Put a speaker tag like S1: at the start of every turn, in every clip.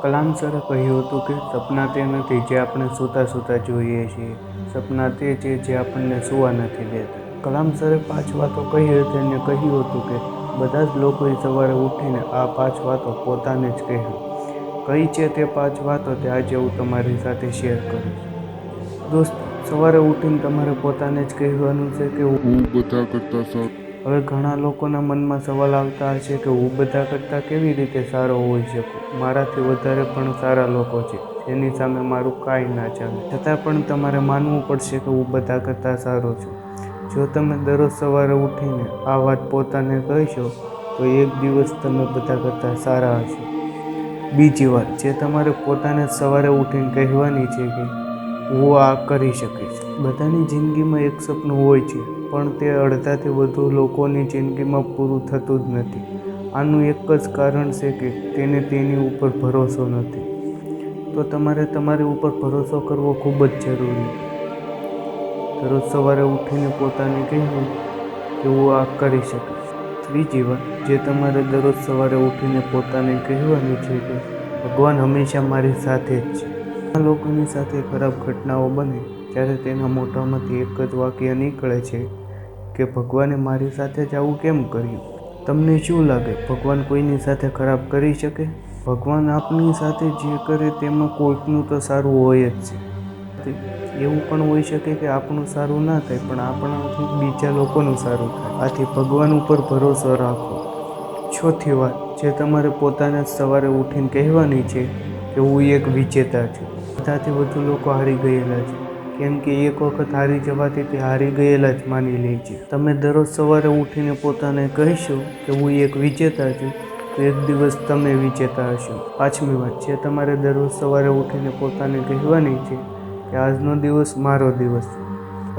S1: કલામ સરે કહ્યું હતું કે સપના તે નથી જે આપણે સૂતા સૂતા જોઈએ છીએ, સપના તે છે જે આપણને સૂવા નથી દેતા. કલામ સરે 5 વાતો કહી હતી અને કહ્યું હતું કે બધા જ લોકોએ સવારે ઉઠીને આ 5 વાતો પોતાને જ કહેવી. કઈ છે તે 5 વાતો તે આજે હું તમારી સાથે શેર કરીશ. દોસ્તો, સવારે ઉઠીને તમારે પોતાને જ કહેવાનું છે કે હું બધા કરતાં સારો. હવે ઘણા લોકોના મનમાં સવાલ આવતા હશે કે હું બધા કરતાં કેવી રીતે સારો હોઈ શકું? મારાથી વધારે પણ સારા લોકો છે જેની સામે મારું કાંઈ ના ચાલે. છતાં પણ તમારે માનવું પડશે કે હું બધા કરતાં સારો છું. જો તમે દરરોજ સવારે ઉઠીને આ વાત પોતાને કહેશો તો એક દિવસ તમે બધા કરતાં સારા હશો. બીજી વાત જે તમારે પોતાને સવારે ઉઠીને કહેવાની છે કે હું આ કરી શકીશ. બધાની જિંદગીમાં એક સપનું હોય છે પણ તે અડધાથી વધુ લોકોની જિંદગીમાં પૂરું થતું જ નથી. આનું એક જ કારણ છે કે તેને તેની ઉપર ભરોસો નથી. તો તમારે તમારી ઉપર ભરોસો કરવો ખૂબ જ જરૂરી છે. દરરોજ સવારે ઉઠીને પોતાને કહેવું કે હું આ કરી શકીશ. ત્રીજી વાત જે તમારે દરરોજ સવારે ઉઠીને પોતાને કહેવાની છે કે ભગવાન હંમેશા મારી સાથે જ છે. ઘણા લોકોની સાથે ખરાબ ઘટનાઓ બને ત્યારે તેના મોઢામાંથી એક જ વાક્ય નીકળે છે કે ભગવાને મારી સાથે જ આવું કેમ કર્યું? તમને શું લાગે ભગવાન કોઈની સાથે ખરાબ કરી શકે? ભગવાન આપણી સાથે જે કરે તેમાં કોઈકનું તો સારું હોય જ છે. એવું પણ હોઈ શકે કે આપણું સારું ના થાય પણ આપણાથી બીજા લોકોનું સારું થાય. આથી ભગવાન ઉપર ભરોસો રાખો. ચોથી વાત જે તમારે પોતાને સવારે ઉઠીને કહેવાની છે કે હું એક વિજેતા છું. બધાથી વધુ લોકો હારી ગયેલા છે કેમ કે એક વખત હારી જવાથી તે હારી ગયેલા જ માની લે છે. તમે દરરોજ સવારે ઉઠીને પોતાને કહેશો કે હું એક વિજેતા છું તો એક દિવસ તમે વિજેતા હશો. પાંચમી વાત જે તમારે દરરોજ સવારે ઉઠીને પોતાને કહેવાની છે કે આજનો દિવસ મારો દિવસ છે.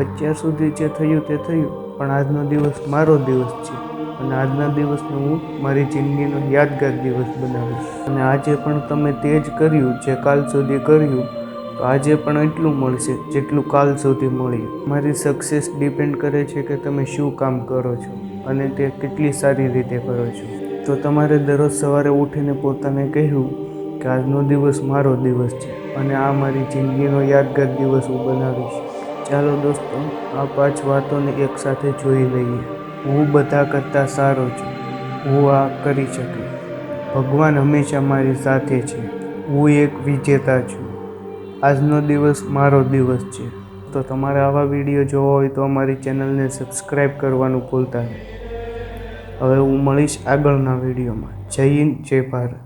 S1: અત્યાર સુધી જે થયું તે થયું પણ આજનો દિવસ મારો દિવસ છે અને આજના દિવસને હું મારી જિંદગીનો યાદગાર દિવસ બનાવીશ. અને આજે પણ તમે તે જ કર્યું જે કાલ સુધી કર્યું તો આજે પણ એટલું મળશે જેટલું કાલ સુધી મળ્યું. મારી સક્સેસ ડિપેન્ડ કરે છે કે તમે શું કામ કરો છો અને તે કેટલી સારી રીતે કરો છો. તો તમારે દરરોજ સવારે ઉઠીને પોતાને કહેવું કે આજનો દિવસ મારો દિવસ છે અને આ મારી જિંદગીનો યાદગાર દિવસ હું બનાવીશ. ચાલો દોસ્તો, આ 5 વાતોને એકસાથે જોઈ લઈએ. હું બધા કરતાં સારો છું. હું આ કરી શકીશ. ભગવાન હંમેશા મારી સાથે છે. હું એક વિજેતા છું. આજનો દિવસ મારો દિવસ છે. તો તમારે આવા વિડીયો જોવા હોય તો અમારી ચેનલને સબસ્ક્રાઈબ કરવાનું ભૂલતા નહીં. હવે હું મળીશ આગળના વિડીયોમાં. જય હિન્દ, જય ભારત.